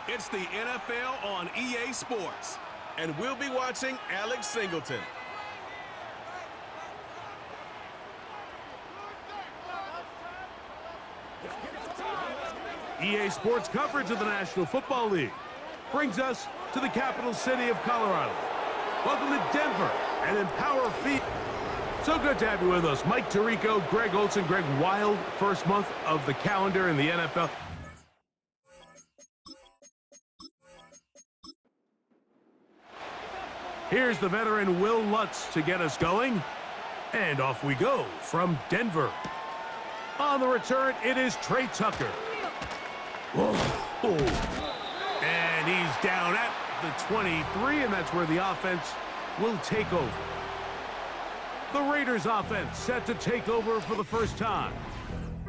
It's the NFL on EA Sports. And we'll be watching Alex Singleton. EA Sports coverage of the National Football League brings us to the capital city of Colorado. Welcome to Denver and Empower Feet. So good to have you with us. Mike Tirico, Greg Olson, Greg Wild, first month of the calendar in the NFL. Here's the veteran Will Lutz to get us going. And off we go from Denver. On the return, it is Trey Tucker. Whoa. And he's down at the 23, and that's where the offense will take over. The Raiders offense set to take over for the first time.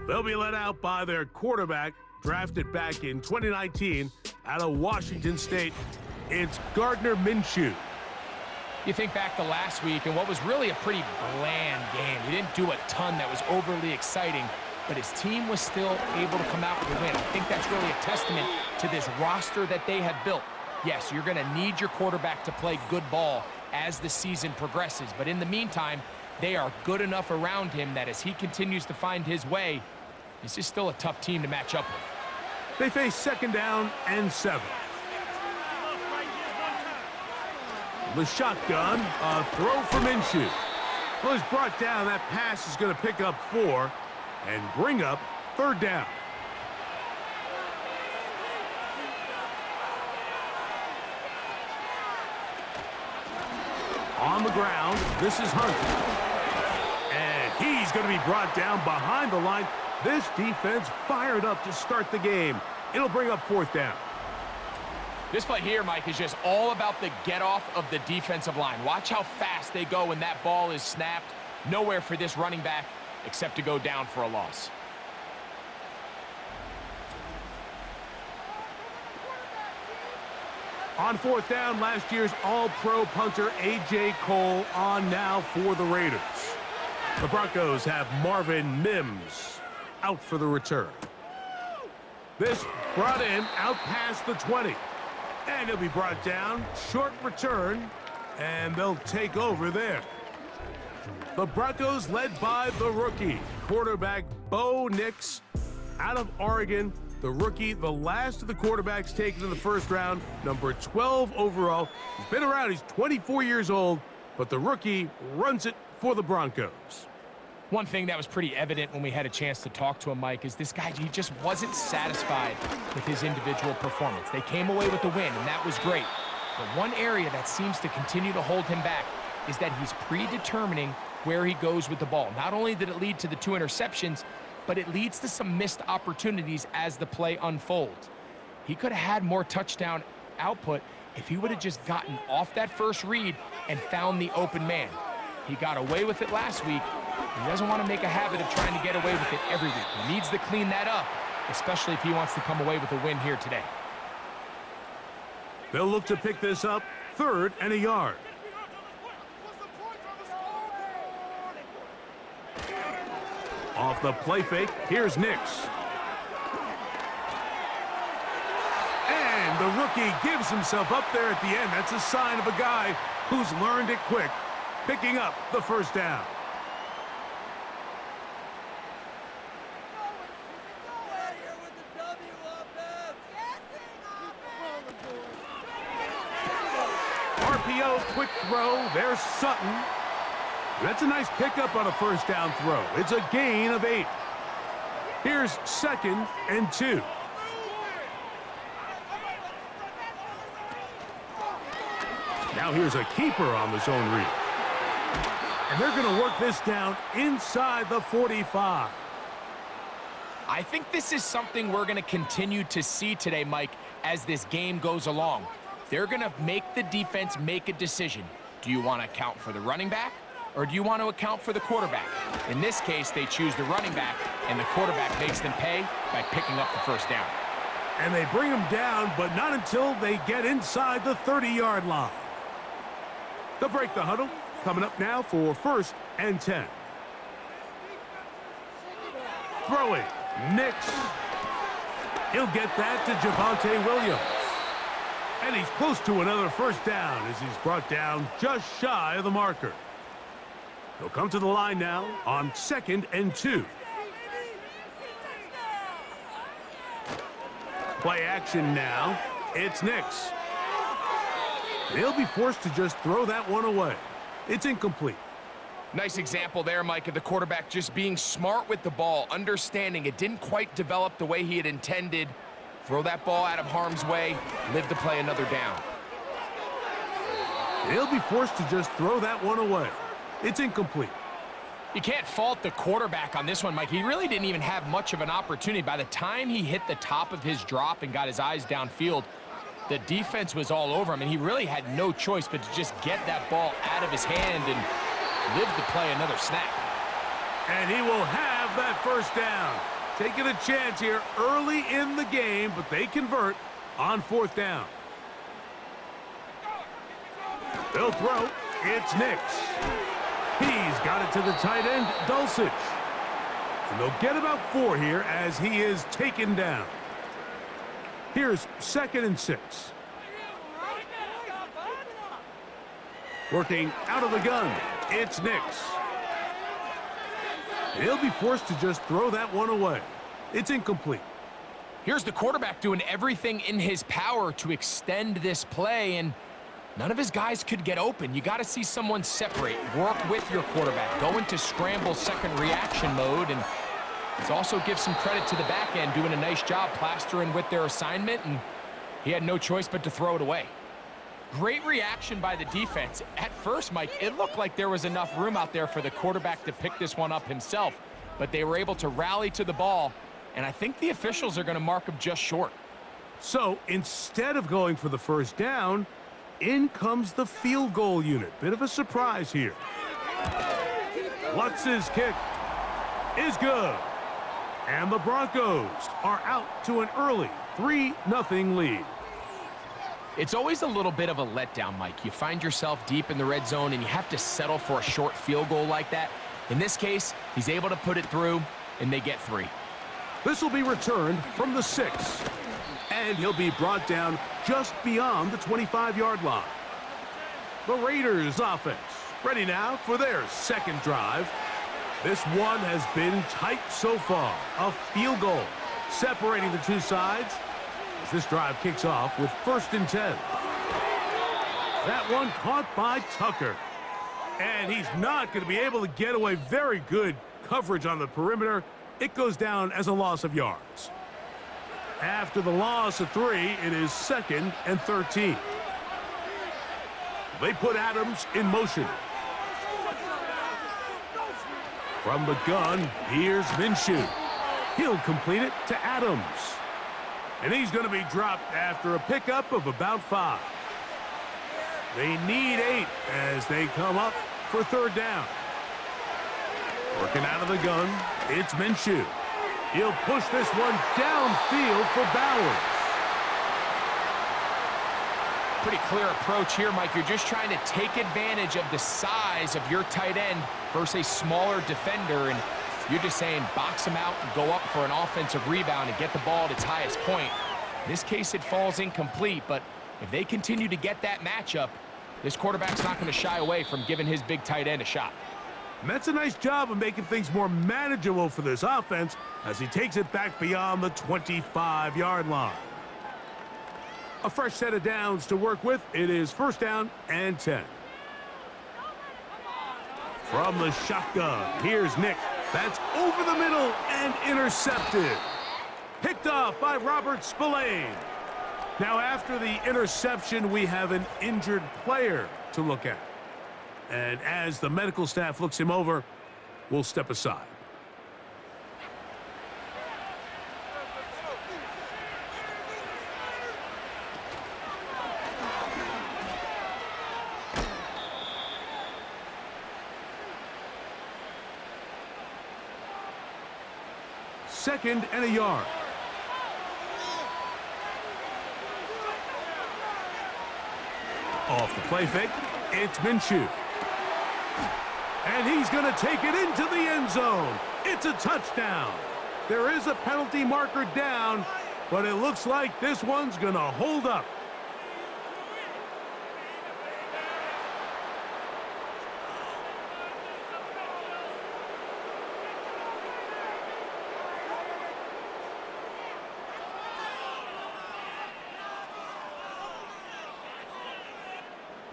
They'll be led out by their quarterback, drafted back in 2019 out of Washington State. It's Gardner Minshew. You think back to last week and what was really a pretty bland game. He didn't do a ton that was overly exciting, but his team was still able to come out with a win. I think that's really a testament to this roster that they have built. Yes, you're going to need your quarterback to play good ball as the season progresses, but in the meantime, they are good enough around him that as he continues to find his way, this is still a tough team to match up with. They face 2nd down and 7. The shotgun, a throw from Minshew. Well, he's brought down. That pass is going to pick up 4 and bring up 3rd down. On the ground, this is Hunt. And he's going to be brought down behind the line. This defense fired up to start the game. It'll bring up 4th down. This play here, Mike, is just all about the get-off of the defensive line. Watch how fast they go when that ball is snapped. Nowhere for this running back except to go down for a loss. On 4th down, last year's All-Pro punter A.J. Cole on now for the Raiders. The Broncos have Marvin Mims out for the return. This brought in out past the 20. And he'll be brought down, short return, and they'll take over there. The Broncos led by the rookie, quarterback Bo Nix out of Oregon. The rookie, the last of the quarterbacks taken in the first round, number 12 overall. He's been around, he's 24 years old, but the rookie runs it for the Broncos. One thing that was pretty evident when we had a chance to talk to him, Mike, is this guy, he just wasn't satisfied with his individual performance. They came away with the win, and that was great. But one area that seems to continue to hold him back is that he's predetermining where he goes with the ball. Not only did it lead to the 2 interceptions, but it leads to some missed opportunities as the play unfolds. He could have had more touchdown output if he would have just gotten off that first read and found the open man. He got away with it last week. He doesn't want to make a habit of trying to get away with it every week. He needs to clean that up, especially if he wants to come away with a win here today. They'll look to pick this up, 3rd and a yard. Off the play fake, here's Nix. And the rookie gives himself up there at the end. That's a sign of a guy who's learned it quick, picking up the 1st down. RPO, quick throw, there's Sutton. That's a nice pickup on a 1st down throw. It's a gain of 8. Here's 2nd and 2. Now here's a keeper on the zone read. And they're going to work this down inside the 45. I think this is something we're going to continue to see today, Mike, as this game goes along. They're going to make the defense make a decision. Do you want to account for the running back, or do you want to account for the quarterback? In this case, they choose the running back, and the quarterback makes them pay by picking up the 1st down. And they bring him down, but not until they get inside the 30-yard line. They'll break the huddle. Coming up now for 1st and 10. Throwing, Nix. He'll get that to Javonte Williams. And he's close to another first down as he's brought down just shy of the marker. He'll come to the line now on 2nd and 2. Play action now. It's Nix. He'll be forced to just throw that one away. It's incomplete. Nice example there, Mike, of the quarterback just being smart with the ball, understanding it didn't quite develop the way he had intended. Throw that ball out of harm's way, live to play another down. He'll be forced to just throw that one away. It's incomplete. You can't fault the quarterback on this one, Mike. He really didn't even have much of an opportunity. By the time he hit the top of his drop and got his eyes downfield, the defense was all over him, and he really had no choice but to just get that ball out of his hand and live to play another snap. And he will have that first down. Taking a chance here early in the game, but they convert on 4th down. They'll throw. It's Nix. He's got it to the tight end, Dulcich. And they'll get about 4 here as he is taken down. Here's 2nd and 6. Working out of the gun, it's Nix. He'll be forced to just throw that one away. It's incomplete. Here's the quarterback doing everything in his power to extend this play, and none of his guys could get open. You got to see someone separate, work with your quarterback, go into scramble second reaction mode, and let's also give some credit to the back end doing a nice job plastering with their assignment, and he had no choice but to throw it away. Great reaction by the defense. At first, Mike, it looked like there was enough room out there for the quarterback to pick this one up himself, but they were able to rally to the ball, and I think the officials are going to mark him just short. So instead of going for the first down, in comes the field goal unit. Bit of a surprise here. Lutz's kick is good. And the Broncos are out to an early 3-0 lead. It's always a little bit of a letdown, Mike. You find yourself deep in the red zone and you have to settle for a short field goal like that. In this case, he's able to put it through, and they get 3. This will be returned from the 6. And he'll be brought down just beyond the 25-yard line. The Raiders offense ready now for their 2nd drive. This one has been tight so far. A field goal separating the two sides as this drive kicks off with 1st and 10. That one caught by Tucker. And he's not going to be able to get away. Very good coverage on the perimeter. It goes down as a loss of yards. After the loss of 3, it is 2nd and 13. They put Adams in motion. From the gun, here's Minshew. He'll complete it to Adams. And he's going to be dropped after a pickup of about 5. They need 8 as they come up for 3rd down. Working out of the gun, it's Minshew. He'll push this one downfield for Bowers. Pretty clear approach here, Mike. You're just trying to take advantage of the size of your tight end versus a smaller defender, and you're just saying box him out and go up for an offensive rebound and get the ball at its highest point. In this case, it falls incomplete, but if they continue to get that matchup, this quarterback's not going to shy away from giving his big tight end a shot. And that's a nice job of making things more manageable for this offense as he takes it back beyond the 25-yard line. A fresh set of downs to work with. It is 1st down and 10. From the shotgun, here's Nick. That's over the middle and intercepted. Picked off by Robert Spillane. Now, after the interception, we have an injured player to look at. And as the medical staff looks him over, we'll step aside. Second and a yard. Off the play fake, it's Minshew. And he's going to take it into the end zone. It's a touchdown. There is a penalty marker down, but it looks like this one's going to hold up.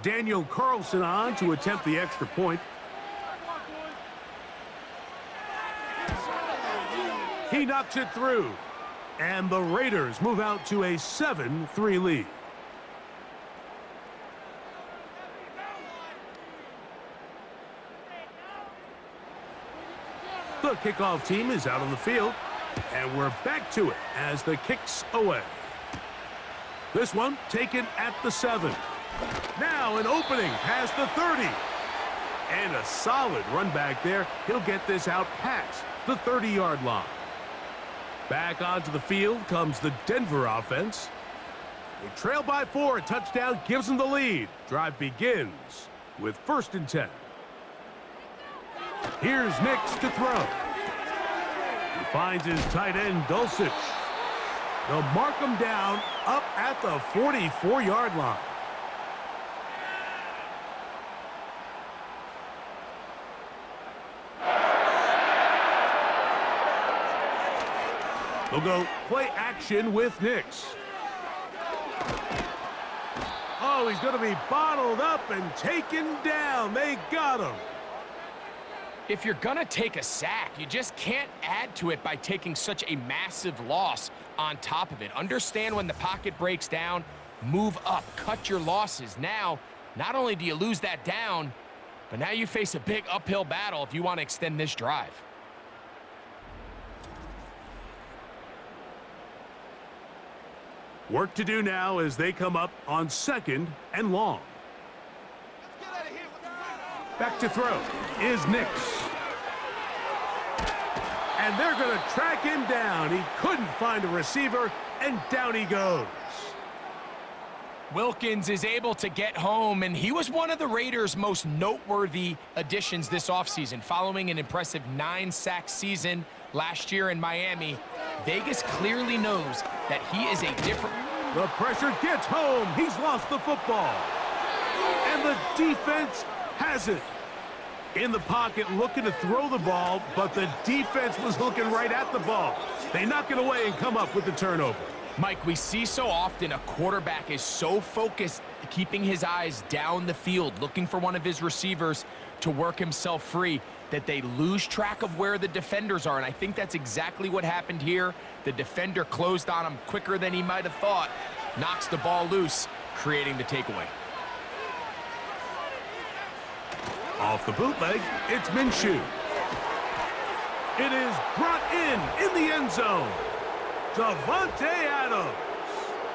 Daniel Carlson on to attempt the extra point. He knocks it through. And the Raiders move out to a 7-3 lead. The kickoff team is out on the field. And we're back to it as the kick's away. This one taken at the 7. Now an opening past the 30. And a solid run back there. He'll get this out past the 30-yard line. Back onto the field comes the Denver offense. They trail by 4. A touchdown gives them the lead. Drive begins with 1st and 10. Here's Nix to throw. He finds his tight end, Dulcich. They'll mark him down up at the 44-yard line. They'll go play action with Nix. Oh, he's going to be bottled up and taken down. They got him. If you're going to take a sack, you just can't add to it by taking such a massive loss on top of it. Understand when the pocket breaks down, move up, cut your losses. Now, not only do you lose that down, but now you face a big uphill battle if you want to extend this drive. Work to do now as they come up on 2nd and long. Back to throw is Nix. And they're going to track him down. He couldn't find a receiver, and down he goes. Wilkins is able to get home, and he was one of the Raiders' most noteworthy additions this offseason. Following an impressive 9-sack season last year in Miami, Vegas clearly knows that he is a different... The pressure gets home. He's lost the football. And the defense has it. In the pocket looking to throw the ball, but the defense was looking right at the ball. They knock it away and come up with the turnover. Mike, we see so often a quarterback is so focused, keeping his eyes down the field, looking for one of his receivers to work himself free, that they lose track of where the defenders are. And I think that's exactly what happened here. The defender closed on him quicker than he might have thought, knocks the ball loose, creating the takeaway. Off the bootleg, it's Minshew. It is brought in the end zone. Davante Adams.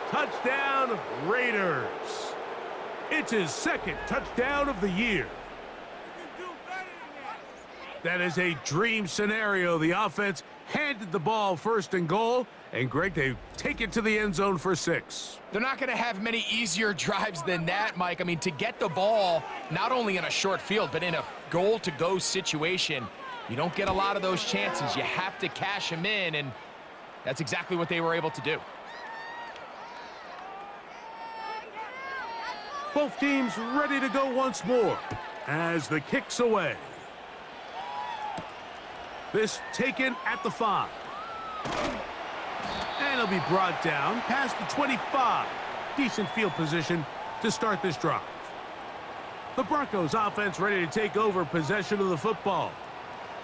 Touchdown, Raiders. It's his 2nd touchdown of the year. That is a dream scenario. The offense handed the ball 1st and goal, and Greg, they take it to the end zone for 6. They're not going to have many easier drives than that, Mike. I mean, to get the ball, not only in a short field, but in a goal-to-go situation, you don't get a lot of those chances. You have to cash them in, and that's exactly what they were able to do. Both teams ready to go once more as the kick's away. This taken at the 5. And it'll be brought down past the 25. Decent field position to start this drive. The Broncos offense ready to take over possession of the football.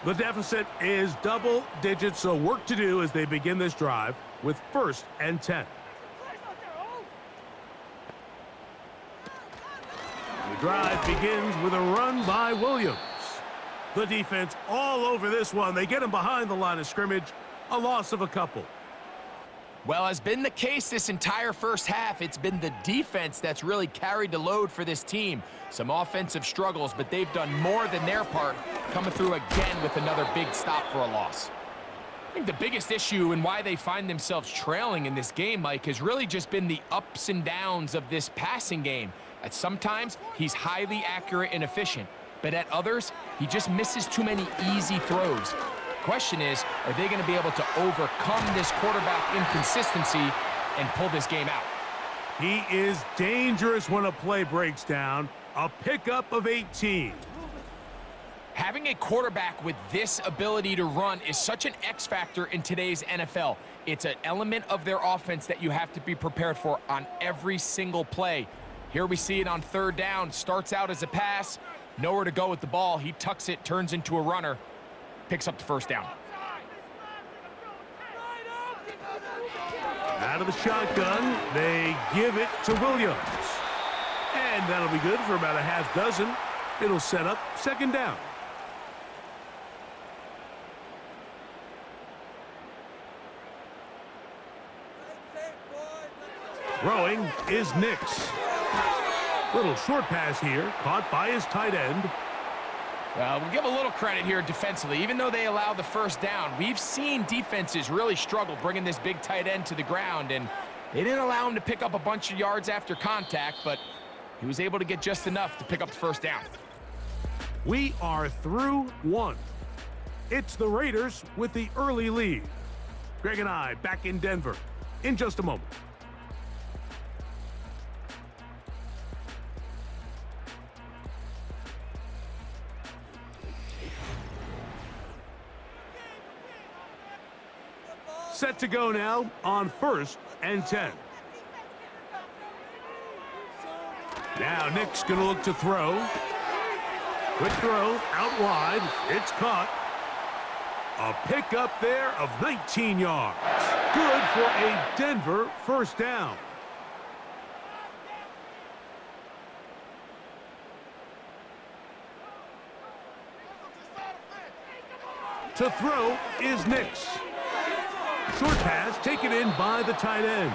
The deficit is double digits, so work to do as they begin this drive with 1st and 10. The drive begins with a run by Williams. The defense all over this one. They get him behind the line of scrimmage. A loss of a couple. Well, as been the case this entire first half, it's been the defense that's really carried the load for this team. Some offensive struggles, but they've done more than their part, coming through again with another big stop for a loss. I think the biggest issue and why they find themselves trailing in this game, Mike, has really just been the ups and downs of this passing game. At sometimes, he's highly accurate and efficient, but at others, he just misses too many easy throws. Question is, are they going to be able to overcome this quarterback inconsistency and pull this game out? He is dangerous when a play breaks down. A pickup of 18. Having a quarterback with this ability to run is such an X factor in today's NFL. It's an element of their offense that you have to be prepared for on every single play. Here we see it on third down. Starts out as a pass. Nowhere to go with the ball. He tucks it, turns into a runner. Picks up the first down. Out of the shotgun, they give it to Williams. And that'll be good for about a half dozen. It'll set up second down. Throwing is Nix. Little short pass here, caught by his tight end. We'll give a little credit here defensively. Even though they allow the first down, we've seen defenses really struggle bringing this big tight end to the ground, and they didn't allow him to pick up a bunch of yards after contact, but he was able to get just enough to pick up the first down. We are through one. It's the Raiders with the early lead. Greg and I back in Denver in just a moment. Set to go now on 1st and 10. Now Nick's going to look to throw. Quick throw out wide. It's caught. A pickup there of 19 yards. Good for a Denver first down. To throw is Nix. Short pass taken in by the tight end.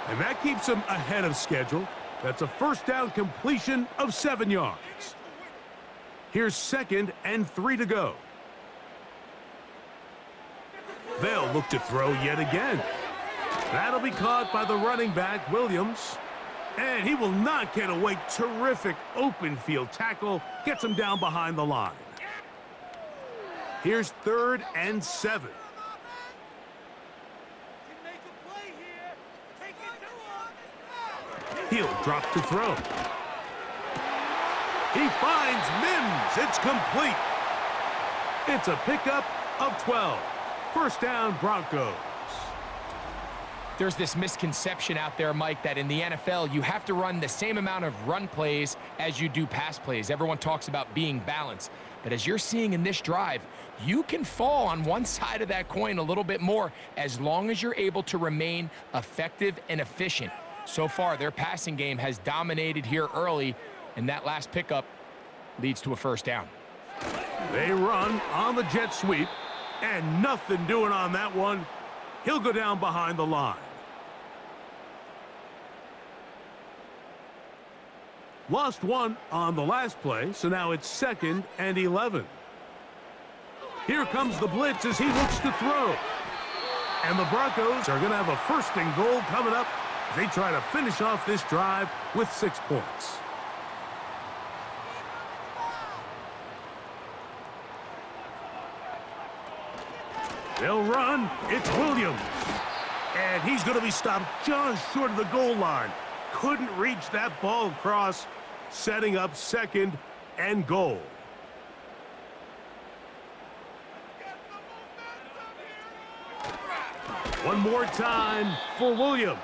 And that keeps him ahead of schedule. That's a first down completion of 7 yards. Here's 2nd and 3 to go. They'll look to throw yet again. That'll be caught by the running back, Williams. And he will not get away. Terrific open field tackle. Gets him down behind the line. Here's 3rd and 7. He'll drop to throw. He finds Mims. It's complete. It's a pickup of 12. First down, Broncos. There's this misconception out there, Mike, that in the NFL, you have to run the same amount of run plays as you do pass plays. Everyone talks about being balanced. But as you're seeing in this drive, you can fall on one side of that coin a little bit more as long as you're able to remain effective and efficient. So far, their passing game has dominated here early, and that last pickup leads to a first down. They run on the jet sweep, and nothing doing on that one. He'll go down behind the line. Lost one on the last play, so now it's 2nd and 11. Here comes the blitz as he looks to throw. And the Broncos are going to have a 1st and goal coming up. They try to finish off this drive with 6 points. They'll run. It's Williams. And he's going to be stopped just short of the goal line. Couldn't reach that ball across, setting up 2nd and goal. One more time for Williams.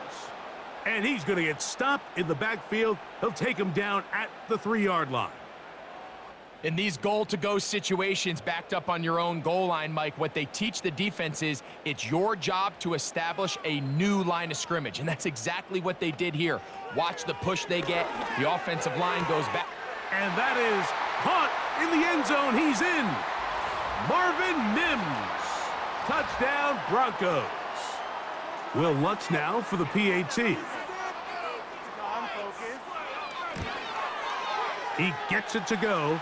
And he's going to get stopped in the backfield. He'll take him down at the 3-yard line. In these goal-to-go situations backed up on your own goal line, Mike, what they teach the defense is it's your job to establish a new line of scrimmage, and that's exactly what they did here. Watch the push they get. The offensive line goes back. And that is caught in the end zone. He's in. Marvin Mims. Touchdown, Broncos. Will Lutz now for the PAT. He gets it to go.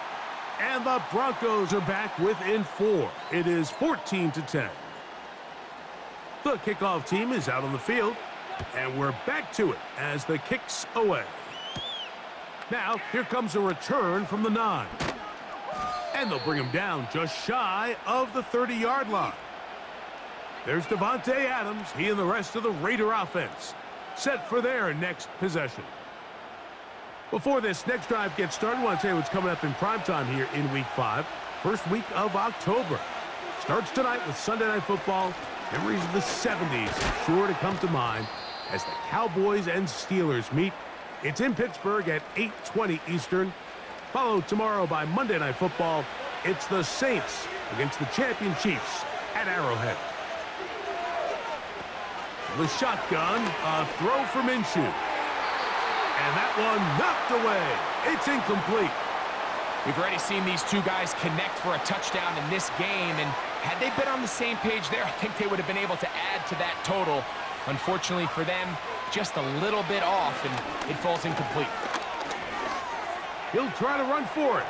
And the Broncos are back within 4. It is 14-10. The kickoff team is out on the field. And we're back to it as the kick's away. Now, here comes a return from the 9. And they'll bring him down just shy of the 30-yard line. There's Devontae Adams. He and the rest of the Raider offense set for their next possession. Before this next drive gets started, I want to tell you what's coming up in primetime here in Week 5. First week of October. Starts tonight with Sunday Night Football. Memories of the 70s are sure to come to mind as the Cowboys and Steelers meet It's in Pittsburgh at 8:20 Eastern. Followed tomorrow by Monday Night Football. It's the Saints against the champion Chiefs at Arrowhead. The shotgun, a throw for Minshew. And that one knocked away. It's incomplete. We've already seen these two guys connect for a touchdown in this game, and had they been on the same page there, I think they would have been able to add to that total. Unfortunately for them, just a little bit off, and it falls incomplete. He'll try to run for it.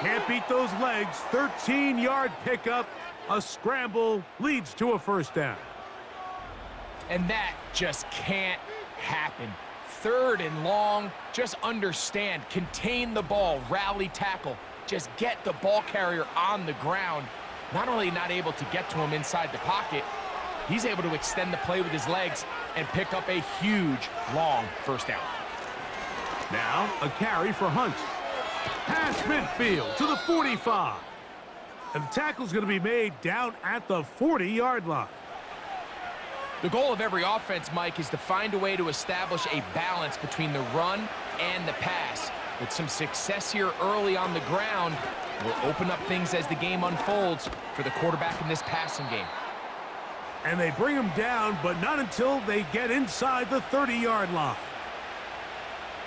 Can't beat those legs. 13-yard pickup. A scramble leads to a first down. And that just can't happen. 3rd and long, just understand, contain the ball, rally tackle, just get the ball carrier on the ground. Not only not able to get to him inside the pocket, he's able to extend the play with his legs and pick up a huge, long first down. Now a carry for Hunt. Pass midfield to the 45. And the tackle's going to be made down at the 40-yard line. The goal of every offense, Mike, is to find a way to establish a balance between the run and the pass. With some success here early on the ground, will open up things as the game unfolds for the quarterback in this passing game. And they bring him down, but not until they get inside the 30-yard line.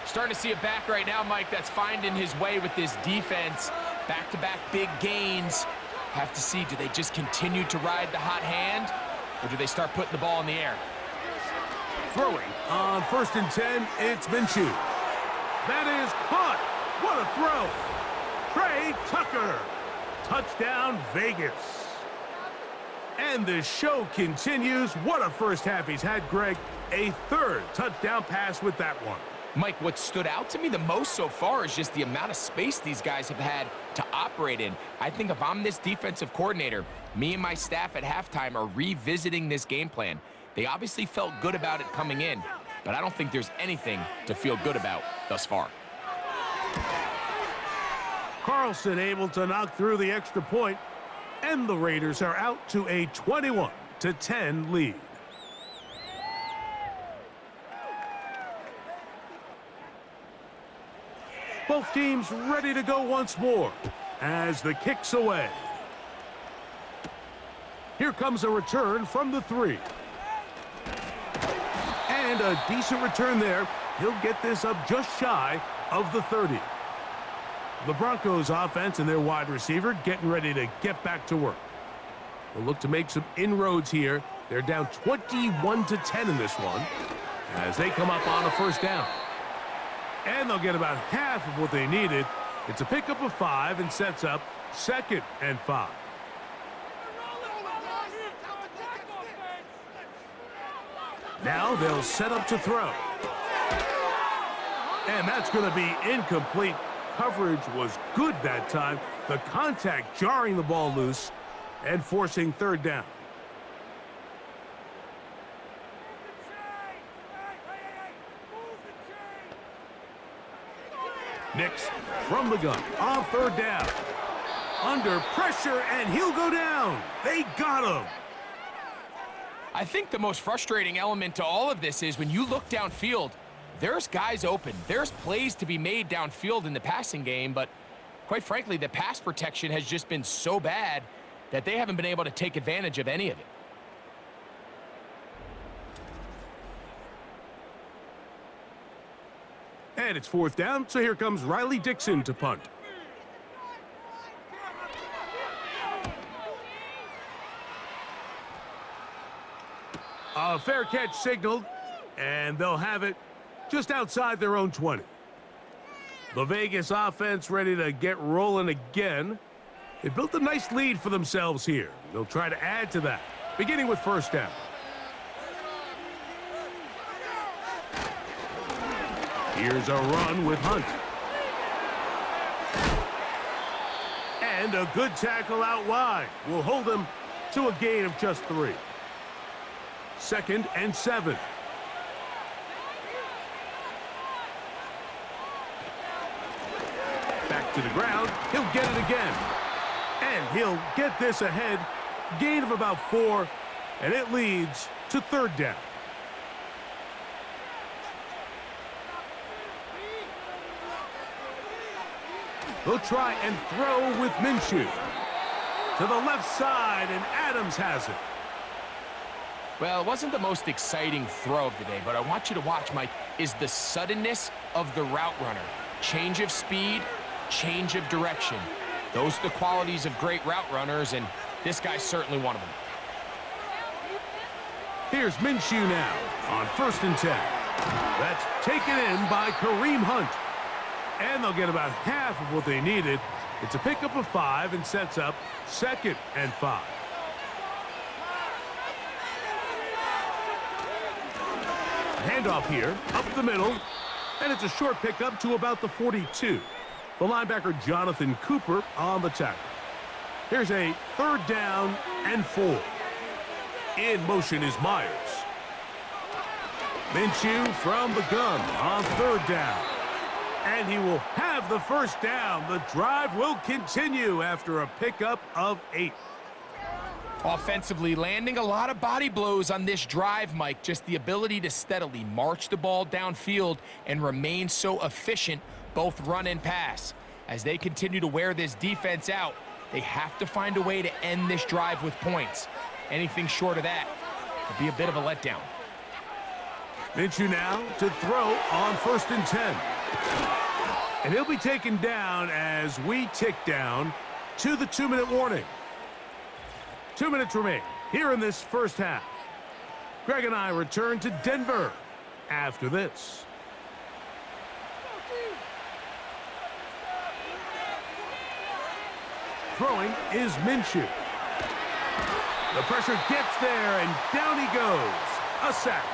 Starting to see a back right now, Mike, that's finding his way with this defense. Back-to-back big gains. Have to see, do they just continue to ride the hot hand, or do they start putting the ball in the air? Throwing on 1st and 10, it's Minshew. That is caught. What a throw. Trey Tucker. Touchdown, Vegas. And the show continues. What a first half he's had, Greg. A 3rd touchdown pass with that one. Mike, what stood out to me the most so far is just the amount of space these guys have had to operate in. I think if I'm this defensive coordinator, me and my staff at halftime are revisiting this game plan. They obviously felt good about it coming in, but I don't think there's anything to feel good about thus far. Carlson able to knock through the extra point, and the Raiders are out to a 21-10 lead. Both teams ready to go once more as the kick's away. Here comes a return from the 3. And a decent return there. He'll get this up just shy of the 30. The Broncos offense and their wide receiver getting ready to get back to work. They'll look to make some inroads here. They're down 21-10 in this one as they come up on a first down. And they'll get about half of what they needed. It's a pickup of 5 and sets up 2nd and 5. Now they'll set up to throw. And that's going to be incomplete. Coverage was good that time. The contact jarring the ball loose and forcing 3rd down. Nix from the gun on 3rd down. Under pressure, and he'll go down. They got him. I think the most frustrating element to all of this is when you look downfield, there's guys open. There's plays to be made downfield in the passing game, but quite frankly, the pass protection has just been so bad that they haven't been able to take advantage of any of it. And it's 4th down, so here comes Riley Dixon to punt. A fair catch signaled, and they'll have it just outside their own 20. The Vegas offense ready to get rolling again. They built a nice lead for themselves here. They'll try to add to that, beginning with 1st down. Here's a run with Hunt. And a good tackle out wide will hold them to a gain of just 3. 2nd and 7. Back to the ground. He'll get it again. And he'll get this ahead. Gain of about 4. And it leads to 3rd down. They'll try and throw with Minshew. To the left side, and Adams has it. Well, it wasn't the most exciting throw of the day, but I want you to watch, Mike, is the suddenness of the route runner. Change of speed, change of direction. Those are the qualities of great route runners, and this guy's certainly one of them. Here's Minshew now on 1st and 10. That's taken in by Kareem Hunt. And they'll get about half of what they needed. It's a pickup of 5 and sets up 2nd and 5. Handoff here, up the middle, and it's a short pickup to about the 42. The linebacker Jonathan Cooper on the tackle. Here's a 3rd down and 4. In motion is Myers. Minshew from the gun on 3rd down. And he will have the 1st down. The drive will continue after a pickup of 8. Offensively, landing a lot of body blows on this drive, Mike. Just the ability to steadily march the ball downfield and remain so efficient, both run and pass. As they continue to wear this defense out, they have to find a way to end this drive with points. Anything short of that would be a bit of a letdown. Minshew now to throw on 1st and 10. And he'll be taken down as we tick down to the 2-minute warning. 2 minutes remain here in this first half. Greg and I return to Denver after this. Throwing is Minshew. The pressure gets there, and down he goes. A sack.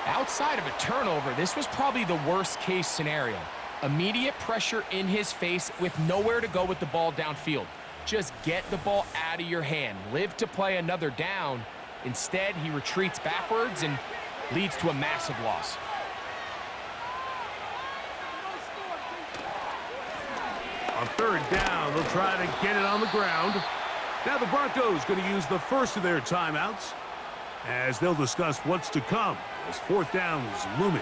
Outside of a turnover, this was probably the worst-case scenario. Immediate pressure in his face with nowhere to go with the ball downfield. Just get the ball out of your hand. Live to play another down. Instead, he retreats backwards and leads to a massive loss. On 3rd down, they'll try to get it on the ground. Now the Broncos going to use the first of their timeouts as they'll discuss what's to come as 4th down is looming.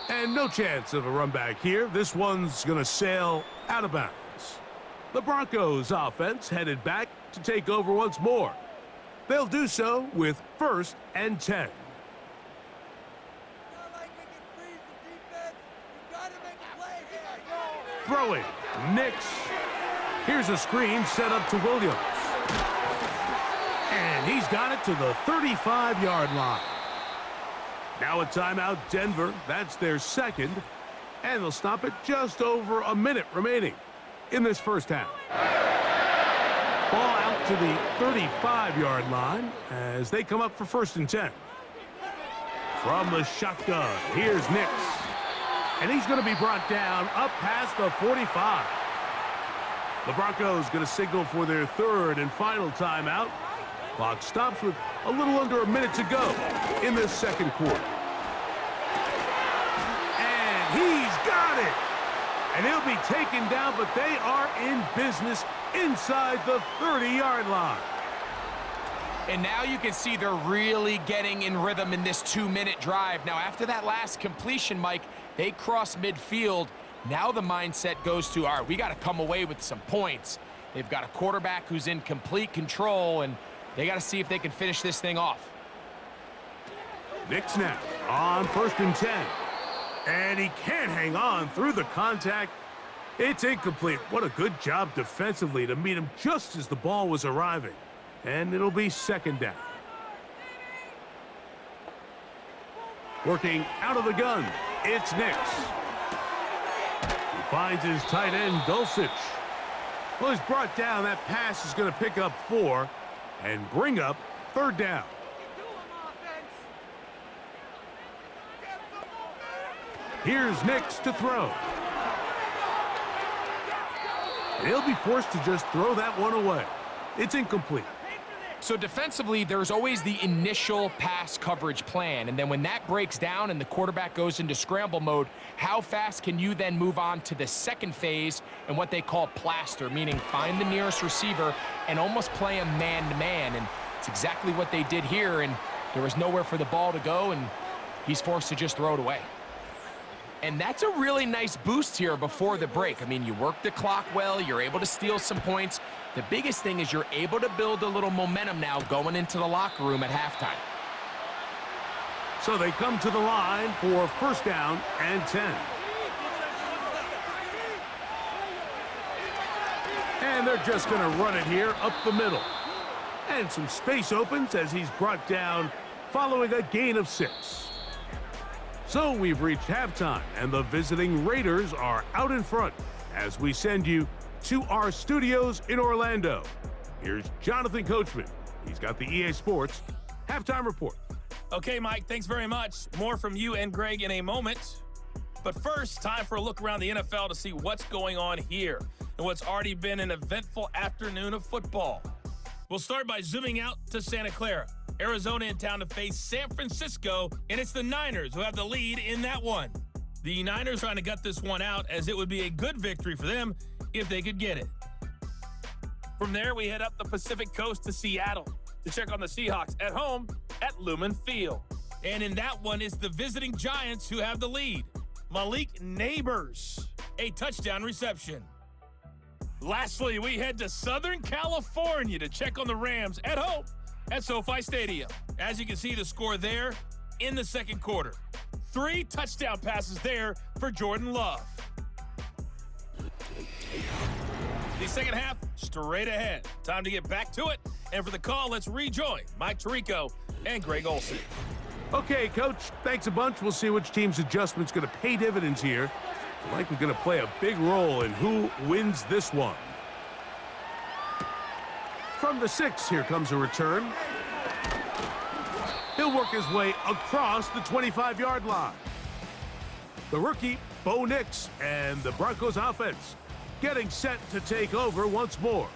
And no chance of a run back here. This one's going to sail out of bounds. The Broncos offense headed back to take over once more. They'll do so with 1st and 10. Throwing, Nix. Here's a screen set up to Williams. And he's got it to the 35-yard line. Now a timeout, Denver. That's their 2nd. And they'll stop it just over a minute remaining in this first half. Ball out to the 35-yard line as they come up for 1st and 10. From the shotgun, here's Nix. And he's going to be brought down up past the 45. The Broncos going to signal for their 3rd and final timeout. Clock stops with a little under a minute to go in this 2nd quarter. And he's got it. And he'll be taken down, but they are in business inside the 30-yard line. And now you can see they're really getting in rhythm in this 2-minute drive. Now, after that last completion, Mike, they cross midfield. Now the mindset goes to, all right, we got to come away with some points. They've got a quarterback who's in complete control, and they got to see if they can finish this thing off. Nix now on 1st and 10. And he can't hang on through the contact. It's incomplete. What a good job defensively to meet him just as the ball was arriving. And it'll be 2nd down. Working out of the gun, it's Nix. He finds his tight end, Dulcich. Well, he's brought down. That pass is going to pick up 4 and bring up 3rd down. Here's Nix to throw. And he'll be forced to just throw that one away. It's incomplete. So defensively, there's always the initial pass coverage plan, and then when that breaks down and the quarterback goes into scramble mode, how fast can you then move on to the 2nd phase and what they call plaster, meaning find the nearest receiver and almost play him man-to-man, and it's exactly what they did here, and There was nowhere for the ball to go, and he's forced to just throw it away. And that's a really nice boost here before the break. I mean, you work the clock well, you're able to steal some points. The biggest thing is you're able to build a little momentum now going into the locker room at halftime. So they come to the line for first down and 10. And they're just going to run it here up the middle. And some space opens as he's brought down following a gain of 6. So we've reached halftime, and the visiting Raiders are out in front as we send you to our studios in Orlando. Here's Jonathan Coachman. He's got the EA Sports halftime report. Okay, Mike, thanks very much. More from you and Greg in a moment. But first, time for a look around the NFL to see what's going on here and what's already been an eventful afternoon of football. We'll start by zooming out to Santa Clara. Arizona in town to face San Francisco, and it's the Niners who have the lead in that one. The Niners trying to gut this one out, as it would be a good victory for them if they could get it. From there, we head up the Pacific Coast to Seattle to check on the Seahawks at home at Lumen Field. And in that one, it's the visiting Giants who have the lead. Malik Neighbors, a touchdown reception. Lastly, we head to Southern California to check on the Rams at home at SoFi Stadium. As you can see, the score there in the second quarter. 3 touchdown passes there for Jordan Love. The second half, straight ahead. Time to get back to it. And for the call, let's rejoin Mike Tirico and Greg Olsen. Okay, Coach, thanks a bunch. We'll see which team's adjustment's going to pay dividends here. Likely going to play a big role in who wins this one. From the 6, here comes a return. He'll work his way across the 25-yard line. The rookie, Bo Nix, and the Broncos offense getting set to take over once more.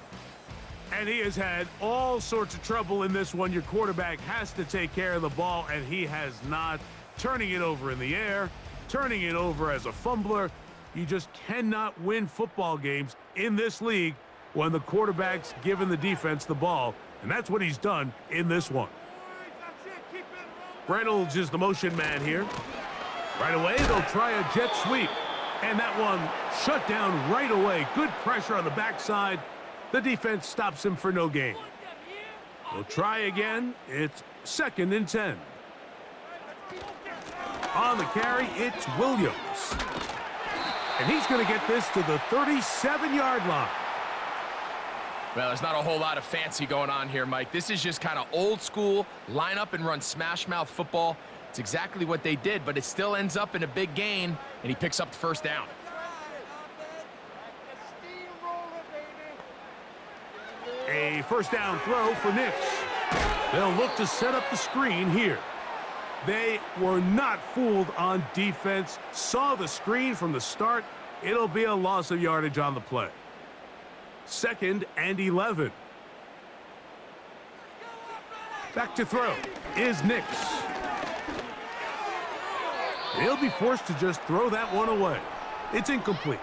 And he has had all sorts of trouble in this one. Your quarterback has to take care of the ball, and he has not. Turning it over in the air, turning it over as a fumbler. You just cannot win football games in this league when the quarterback's giving the defense the ball, and that's what he's done in this one. Reynolds is the motion man here. Right away, they'll try a jet sweep, and that one shut down right away. Good pressure on the backside. The defense stops him for no gain. They'll try again. It's 2nd and 10. On the carry, it's Williams. And he's going to get this to the 37-yard line. Well, there's not a whole lot of fancy going on here, Mike. This is just kind of old school, line up and run smash mouth football. It's exactly what they did, but it still ends up in a big gain, and he picks up the first down. A first down throw for Nix. They'll look to set up the screen here. They were not fooled on defense. Saw the screen from the start. It'll be a loss of yardage on the play. 2nd and 11. Back to throw is Nix. He'll be forced to just throw that one away. It's incomplete.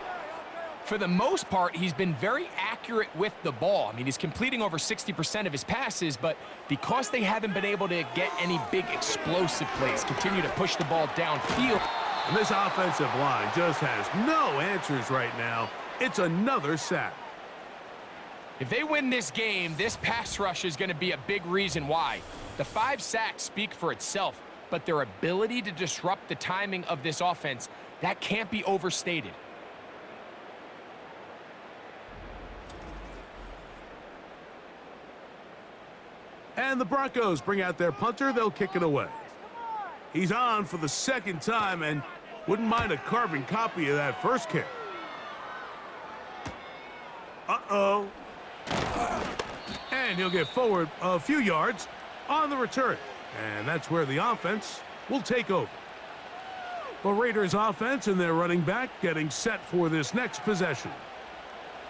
For the most part, he's been very accurate with the ball. I mean, he's completing over 60% of his passes, but because they haven't been able to get any big explosive plays, continue to push the ball downfield. And this offensive line just has no answers right now. It's another sack. If they win this game, this pass rush is going to be a big reason why. The 5 sacks speak for itself, but their ability to disrupt the timing of this offense, that can't be overstated. And the Broncos bring out their punter. They'll kick it away. He's on for the 2nd time and wouldn't mind a carbon copy of that first kick. Uh-oh. And he'll get forward a few yards on the return. And that's where the offense will take over. The Raiders offense and their running back getting set for this next possession.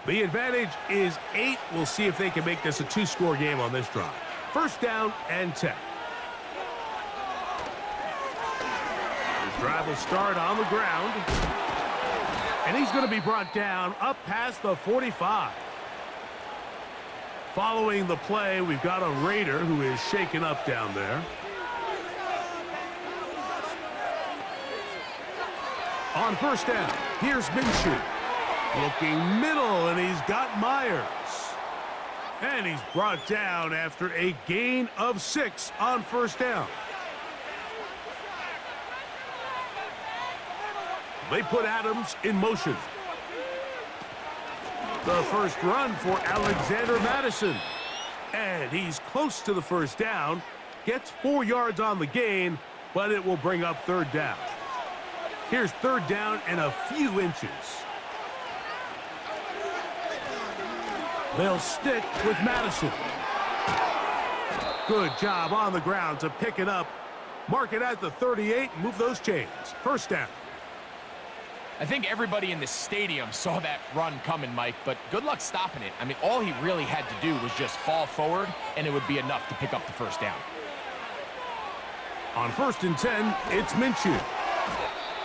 The advantage is 8. We'll see if they can make this a 2-score game on this drive. First down and 10. His drive will start on the ground. And he's going to be brought down up past the 45. Following the play, we've got a Raider who is shaken up down there. On first down, here's Minshew. Looking middle, and he's got Myers. And he's brought down after a gain of 6 on first down. They put Adams in motion. The first run for Alexander Madison. And he's close to the first down. Gets 4 yards on the gain, but it will bring up third down. Here's third down and a few inches. They'll stick with Madison. Good job on the ground to pick it up. Mark it at the 38 and move those chains. First down. I think everybody in the stadium saw that run coming, Mike, but good luck stopping it. I mean, all he really had to do was just fall forward, and it would be enough to pick up the first down. On 1st and 10, it's Minshew.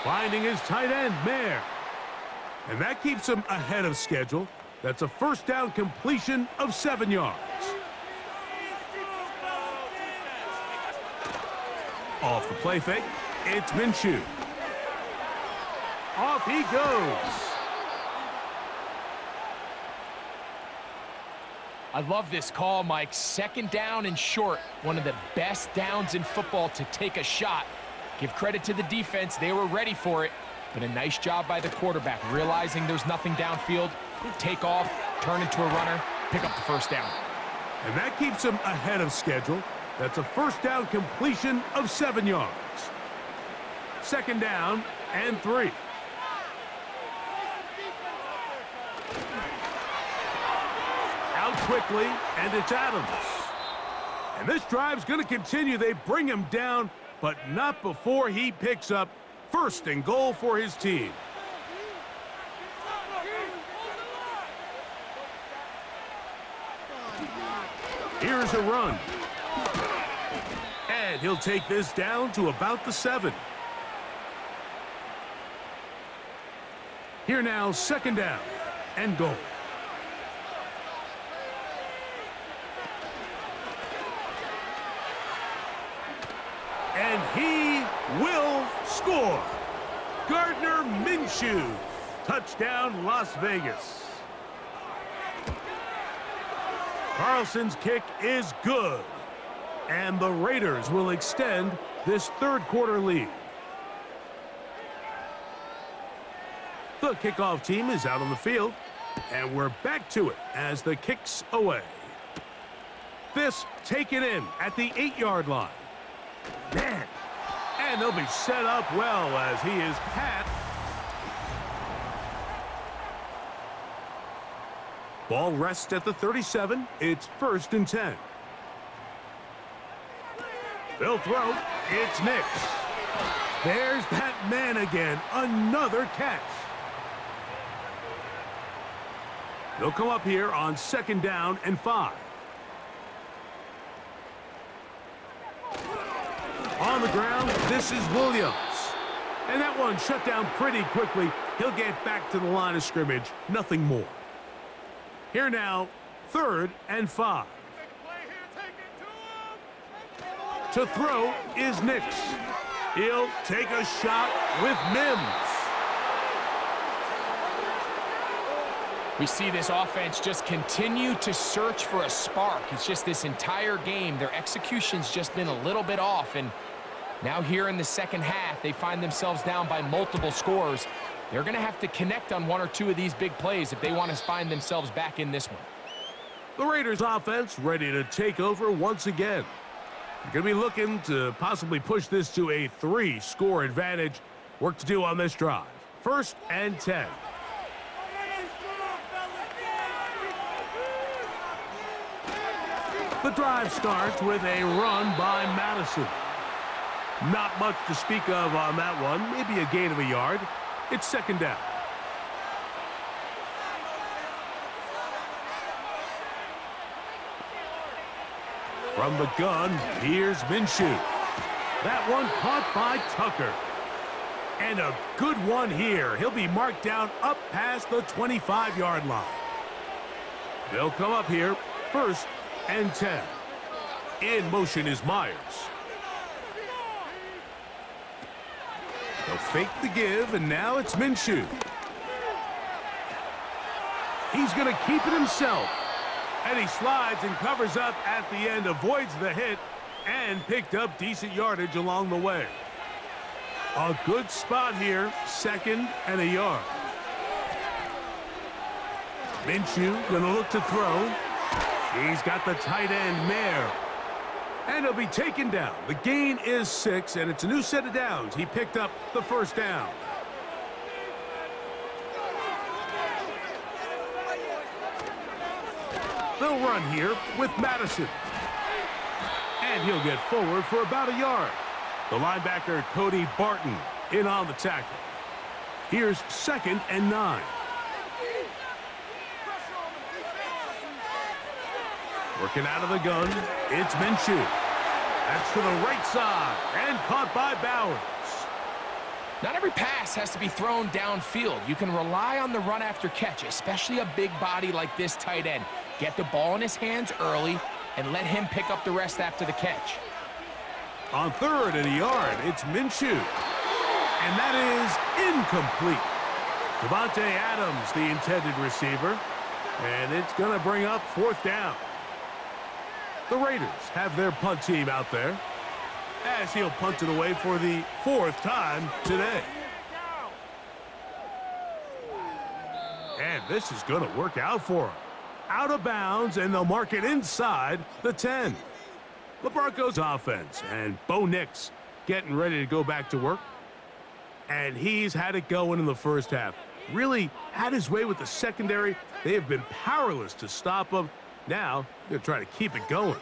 Finding his tight end, Mayer. And that keeps him ahead of schedule. That's a first down completion of 7 yards. Off the play fake, it's Minshew. Off he goes. I love this call, Mike. 2nd down and short. One of the best downs in football to take a shot. Give credit to the defense. They were ready for it. But a nice job by the quarterback, realizing there's nothing downfield. Take off, turn into a runner, pick up the first down. And that keeps him ahead of schedule. That's a first down completion of 7 yards. 2nd down and 3. Out quickly, and it's Adams. And this drive's going to continue. They bring him down, but not before he picks up 1st and goal for his team. Here's a run. And he'll take this down to about the 7. Here now, 2nd down and goal. And he will score. Gardner Minshew. Touchdown, Las Vegas. Carlson's kick is good. And the Raiders will extend this 3rd quarter lead. The kickoff team is out on the field. And we're back to it as the kick's away. This taken in at the 8-yard line. Man. And they'll be set up well as he is pat. Ball rests at the 37. It's 1st and 10. They'll throw. It's Nix. There's that man again. Another catch. They'll come up here on 2nd down and 5. On the ground, this is Williams. And that one shut down pretty quickly. He'll get back to the line of scrimmage. Nothing more. Here now, 3rd and 5. To throw is Nix. He'll take a shot with Mims. We see this offense just continue to search for a spark. It's just this entire game, their execution's just been a little bit off. And now here in the 2nd half, they find themselves down by multiple scores. They're going to have to connect on 1 or 2 of these big plays if they want to find themselves back in this one. The Raiders offense ready to take over once again. They're going to be looking to possibly push this to a 3-score advantage. Work to do on this drive. 1st and 10. The drive starts with a run by Madison. Not much to speak of on that one. Maybe a gain of a yard. It's 2nd down. From the gun, here's Minshew. That one caught by Tucker. And a good one here. He'll be marked down up past the 25-yard line. They'll come up here, 1st and 10. In motion is Myers. They'll fake the give, and now it's Minshew. He's going to keep it himself. And he slides and covers up at the end, avoids the hit, and picked up decent yardage along the way. A good spot here, 2nd and a yard. Minshew going to look to throw. He's got the tight end, Mayer. And he'll be taken down. The gain is 6, and it's a new set of downs. He picked up the first down. They'll run here with Madison. And he'll get forward for about a yard. The linebacker, Cody Barton, in on the tackle. Here's 2nd and 9. Working out of the gun, it's Minshew. That's to the right side, and caught by Bowers. Not every pass has to be thrown downfield. You can rely on the run after catch, especially a big body like this tight end. Get the ball in his hands early and let him pick up the rest after the catch. On 3rd and a yard, it's Minshew. And that is incomplete. Devontae Adams, the intended receiver. And it's going to bring up 4th down. The Raiders have their punt team out there, as he'll punt it away for the 4th time today. And this is going to work out for him. Out of bounds, and they'll mark it inside the 10. The Broncos offense, and Bo Nix getting ready to go back to work. And he's had it going in the first half. Really had his way with the secondary. They have been powerless to stop him. Now, they're trying to keep it going.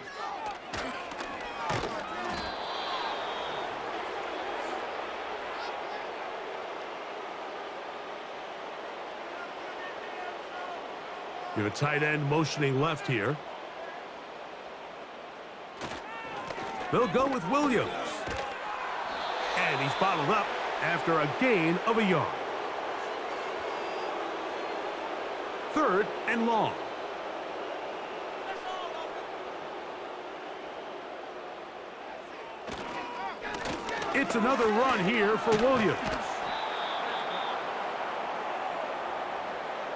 You have a tight end motioning left here. They'll go with Williams. And he's bottled up after a gain of a yard. 3rd and long. It's another run here for Williams.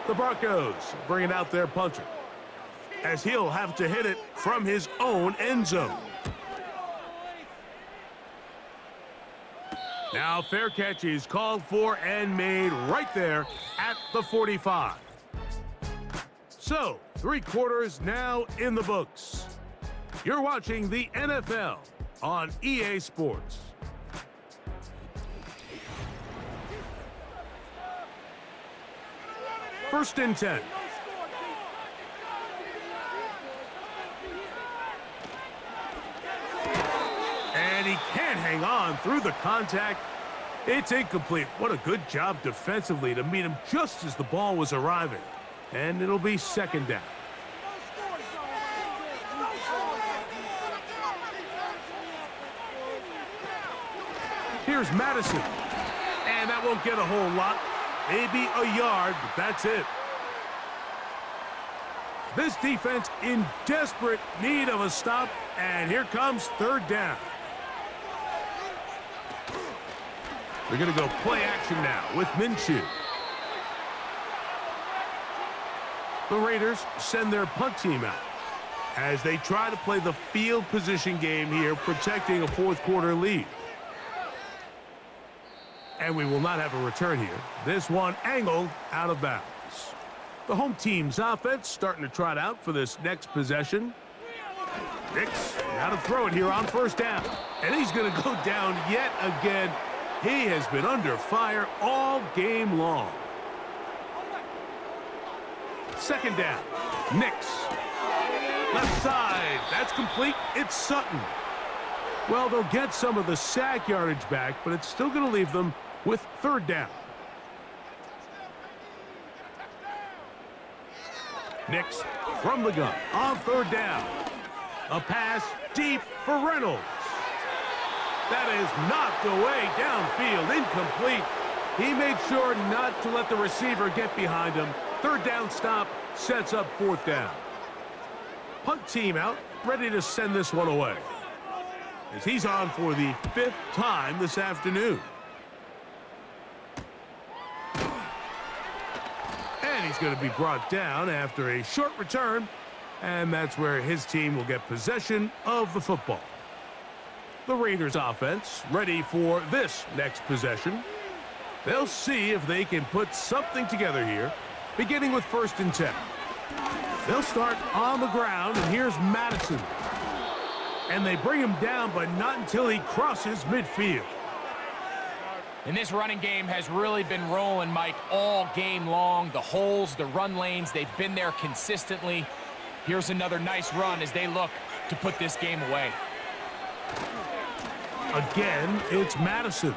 The Broncos bringing out their punter, as he'll have to hit it from his own end zone. Now fair catch is called for and made right there at the 45. So, 3 quarters now in the books. You're watching the NFL on EA Sports. First and 10. And he can't hang on through the contact. It's incomplete. What a good job defensively to meet him just as the ball was arriving. And it'll be 2nd down. Here's Madison. And that won't get a whole lot. Maybe a yard, but that's it. This defense in desperate need of a stop, and here comes 3rd down. They're going to go play action now with Minshew. The Raiders send their punt team out as they try to play the field position game here, protecting a 4th quarter lead. And we will not have a return here. This one angled out of bounds. The home team's offense starting to trot out for this next possession. Nix now to throw it here on 1st down. And he's going to go down yet again. He has been under fire all game long. 2nd down. Nix. Left side. That's complete. It's Sutton. Well, they'll get some of the sack yardage back, but it's still going to leave them with 3rd down. Nix from the gun on 3rd down. A pass deep for Reynolds. That is knocked away downfield, incomplete. He made sure not to let the receiver get behind him. 3rd down stop sets up 4th down. Punt team out, ready to send this one away, as he's on for the 5th time this afternoon. And he's going to be brought down after a short return, and that's where his team will get possession of the football. The Raiders offense ready for this next possession. They'll see if they can put something together here, beginning with 1st and 10. They'll start on the ground, and here's Madison. And they bring him down, but not until he crosses midfield. And this running game has really been rolling, Mike, all game long. The holes, the run lanes, they've been there consistently. Here's another nice run as they look to put this game away. Again, it's Madison.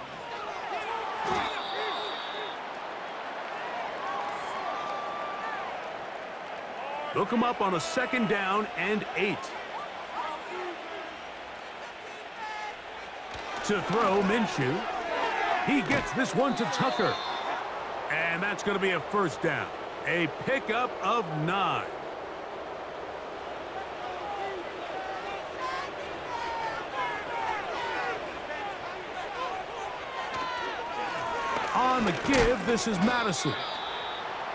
They'll come up on a 2nd down and 8. To throw, Minshew. He gets this one to Tucker. And that's going to be a 1st down. A pickup of 9. On the give, this is Madison.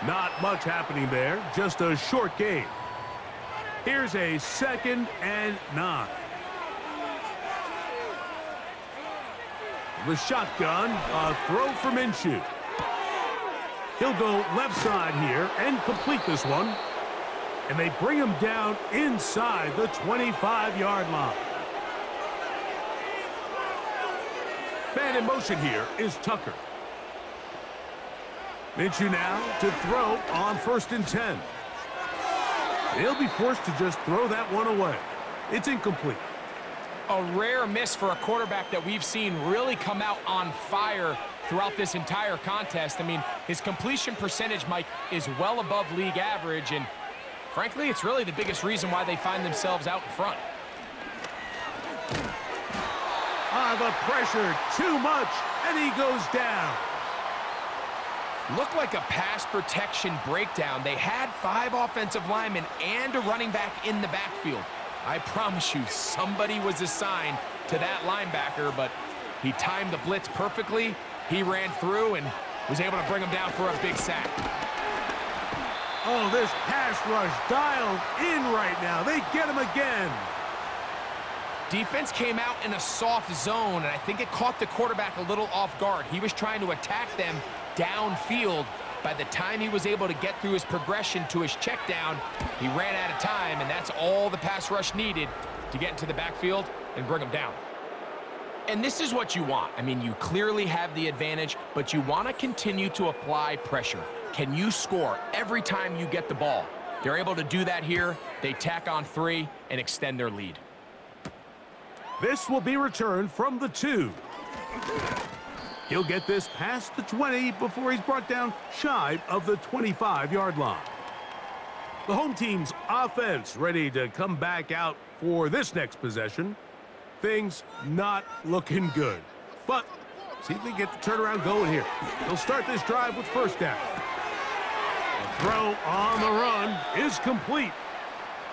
Not much happening there, just a short game. Here's a 2nd and 9. The shotgun, a throw for Minshew. He'll go left side here and complete this one. And they bring him down inside the 25-yard line. Man in motion here is Tucker. Minshew now to throw on 1st and 10. He'll be forced to just throw that one away. It's incomplete. A rare miss for a quarterback that we've seen really come out on fire throughout this entire contest. I mean, his completion percentage, Mike, is well above league average, and frankly, it's really the biggest reason why they find themselves out in front. The pressure, too much, and he goes down. Looked like a pass protection breakdown. They had 5 offensive linemen and a running back in the backfield. I promise you, somebody was assigned to that linebacker, but he timed the blitz perfectly. He ran through and was able to bring him down for a big sack. Oh, this pass rush dialed in right now. They get him again. Defense came out in a soft zone, and I think it caught the quarterback a little off guard. He was trying to attack them downfield. By the time he was able to get through his progression to his check down, he ran out of time, and that's all the pass rush needed to get into the backfield and bring him down. And this is what you want. I mean, you clearly have the advantage, but you want to continue to apply pressure. Can you score every time you get the ball? They're able to do that here. They tack on 3 and extend their lead. This will be returned from the 2. He'll get this past the 20 before he's brought down shy of the 25-yard line. The home team's offense ready to come back out for this next possession. Things not looking good. But see if they get the turnaround going here. They'll start this drive with 1st down. The throw on the run is complete.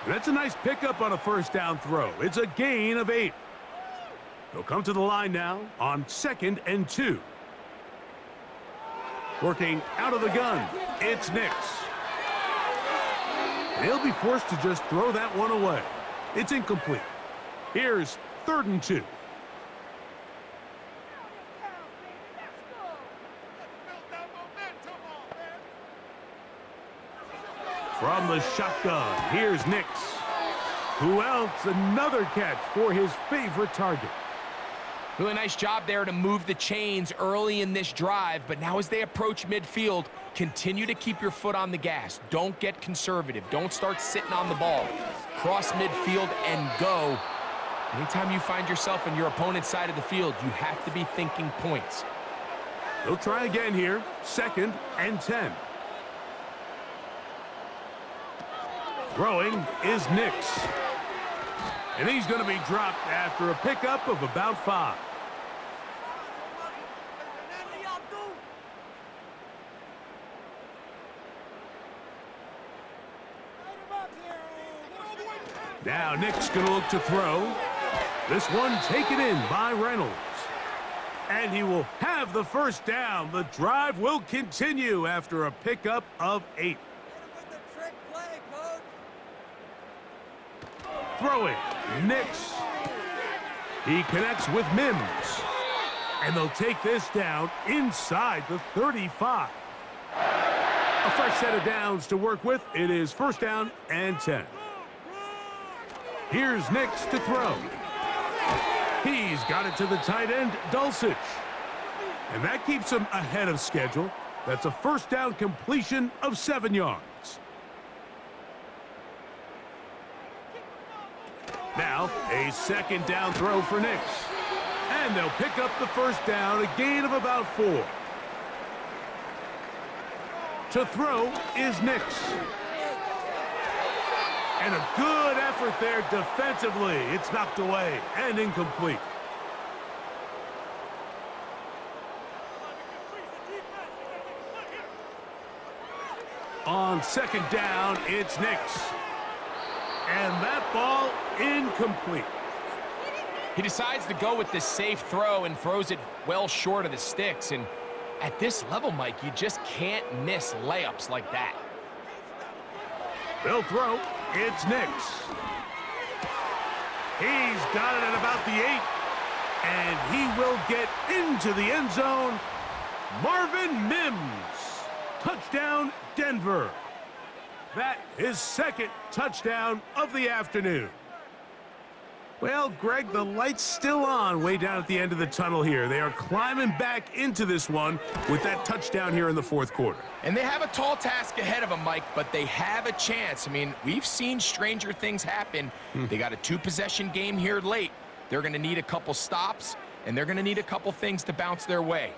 That's a nice pickup on a 1st down throw. It's a gain of 8. They'll come to the line now on 2nd and 2. Working out of the gun, it's Nix. They'll be forced to just throw that one away. It's incomplete. Here's 3rd and 2. From the shotgun, here's Nix. Who else? Another catch for his favorite target. Really nice job there to move the chains early in this drive, but now as they approach midfield, continue to keep your foot on the gas. Don't get conservative. Don't start sitting on the ball. Cross midfield and go. Anytime you find yourself on your opponent's side of the field, you have to be thinking points. They'll try again here. 2nd and 10. Throwing is Nix. And he's going to be dropped after a pickup of about 5. Now Nick's going to look to throw. This one taken in by Reynolds. And he will have the 1st down. The drive will continue after a pickup of 8. Throwing, Nix. He connects with Mims. And they'll take this down inside the 35. A fresh set of downs to work with. It is first down and 10. Here's Nix to throw. He's got it to the tight end, Dulcich. And that keeps him ahead of schedule. That's a first down completion of 7 yards. Now, a second down throw for Nix. And they'll pick up the first down, a gain of about 4. To throw is Nix. And a good effort there defensively. It's knocked away and incomplete. On second down, it's Nix. And that ball incomplete. He decides to go with this safe throw and throws it well short of the sticks. And at this level, Mike, you just can't miss layups like that. They'll throw. It's Nix. He's got it at about the 8. And he will get into the end zone. Marvin Mims. Touchdown, Denver. That is second touchdown of the afternoon. Well, Greg, the light's still on way down at the end of the tunnel here. They are climbing back into this one with that touchdown here in the fourth quarter. And they have a tall task ahead of them, Mike, but they have a chance. I mean, we've seen stranger things happen. They got a 2-possession game here late. They're going to need a couple stops, and they're going to need a couple things to bounce their way.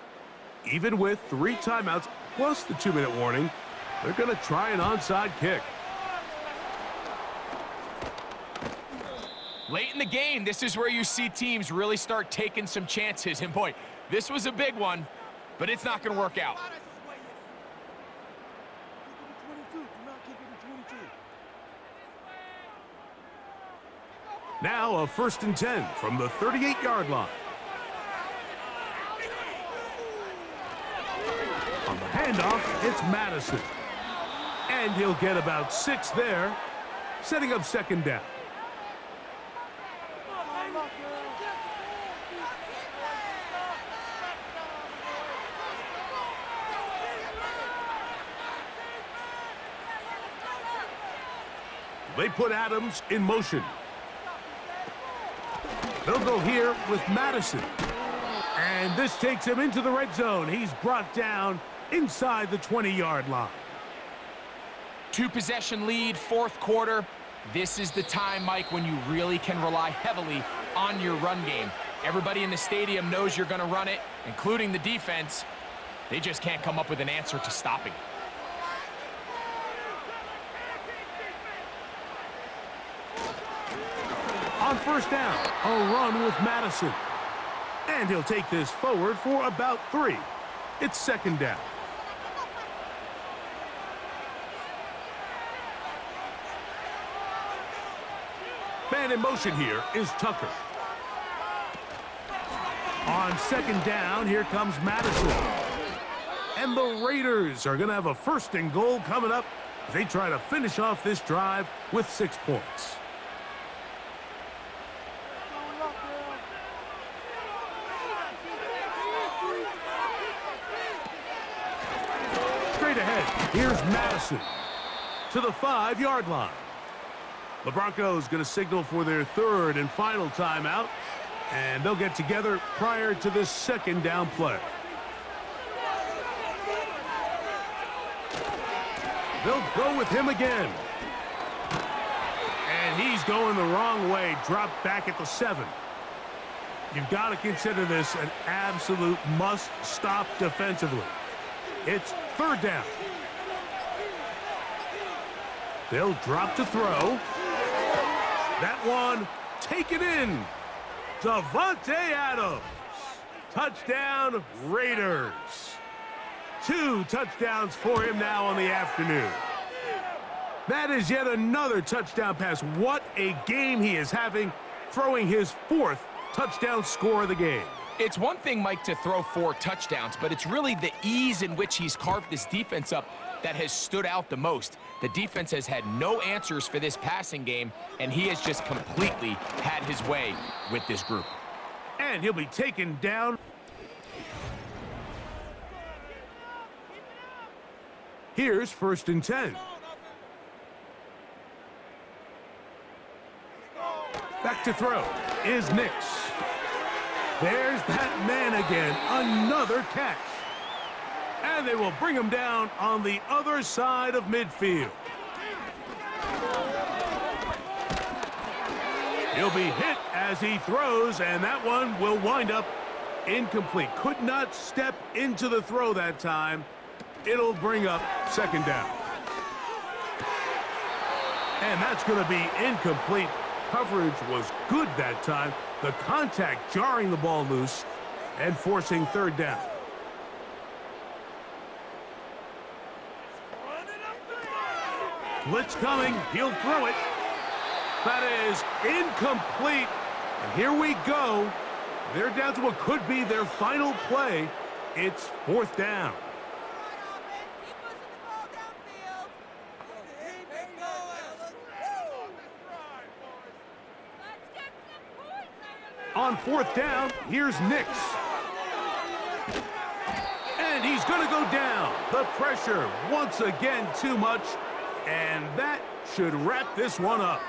Even with 3 timeouts plus the 2-minute warning, they're going to try an onside kick. Late in the game, this is where you see teams really start taking some chances. And boy, this was a big one, but it's not going to work out. Now a 1st and 10 from the 38-yard line. On the handoff, it's Madison. And he'll get about 6 there, setting up second down. They put Adams in motion. They'll go here with Madison. And this takes him into the red zone. He's brought down inside the 20-yard line. 2-possession lead, fourth quarter. This is the time, Mike, when you really can rely heavily on your run game. Everybody in the stadium knows you're going to run it, including the defense. They just can't come up with an answer to stopping it. On first down, a run with Madison. And he'll take this forward for about 3. It's second down. Man in motion here is Tucker. On second down, here comes Madison. And the Raiders are going to have a 1st and goal coming up as they try to finish off this drive with 6 points. Straight ahead, here's Madison to the 5-yard line. The Broncos going to signal for their 3rd and final timeout, and they'll get together prior to this second down play. They'll go with him again. And he's going the wrong way, dropped back at the 7. You've got to consider this an absolute must-stop defensively. It's 3rd down. They'll drop to throw. That one taken in. Davante Adams. Touchdown, Raiders. 2 touchdowns for him now on the afternoon. That is yet another touchdown pass. What a game he is having, throwing his 4th touchdown score of the game. It's one thing, Mike, to throw 4 touchdowns, but it's really the ease in which he's carved this defense up that has stood out the most. The defense has had no answers for this passing game, and he has just completely had his way with this group. And he'll be taken down. Here's 1st and 10. Back to throw is Nix. There's that man again, another catch. And they will bring him down on the other side of midfield. He'll be hit as he throws, and that one will wind up incomplete. Could not step into the throw that time. It'll bring up 2nd down. And that's going to be incomplete. Coverage was good that time. The contact jarring the ball loose and forcing 3rd down. Blitz coming. He'll throw it. That is incomplete. And here we go. They're down to what could be their final play. It's 4th down. On 4th down, here's Nix. And he's going to go down. The pressure, once again, too much. And that should wrap this one up.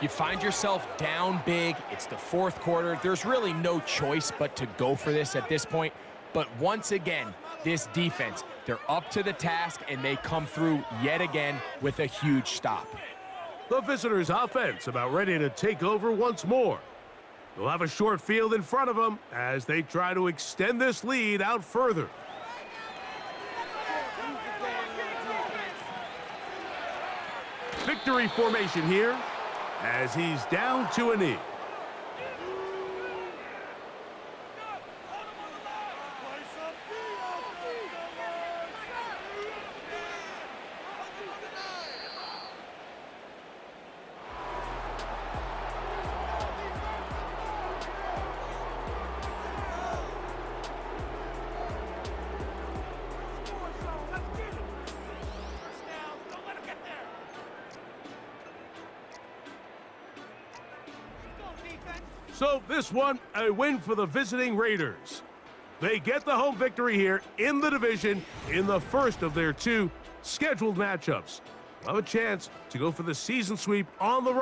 You find yourself down big. It's the 4th quarter. There's really no choice but to go for this at this point. But once again, this defense, they're up to the task, and they come through yet again with a huge stop. The visitors' offense about ready to take over once more. They'll have a short field in front of them as they try to extend this lead out further. Victory formation here as he's down to a knee. So this one, a win for the visiting Raiders. They get the home victory here in the division in the first of their 2 scheduled matchups. They'll have a chance to go for the season sweep on the road.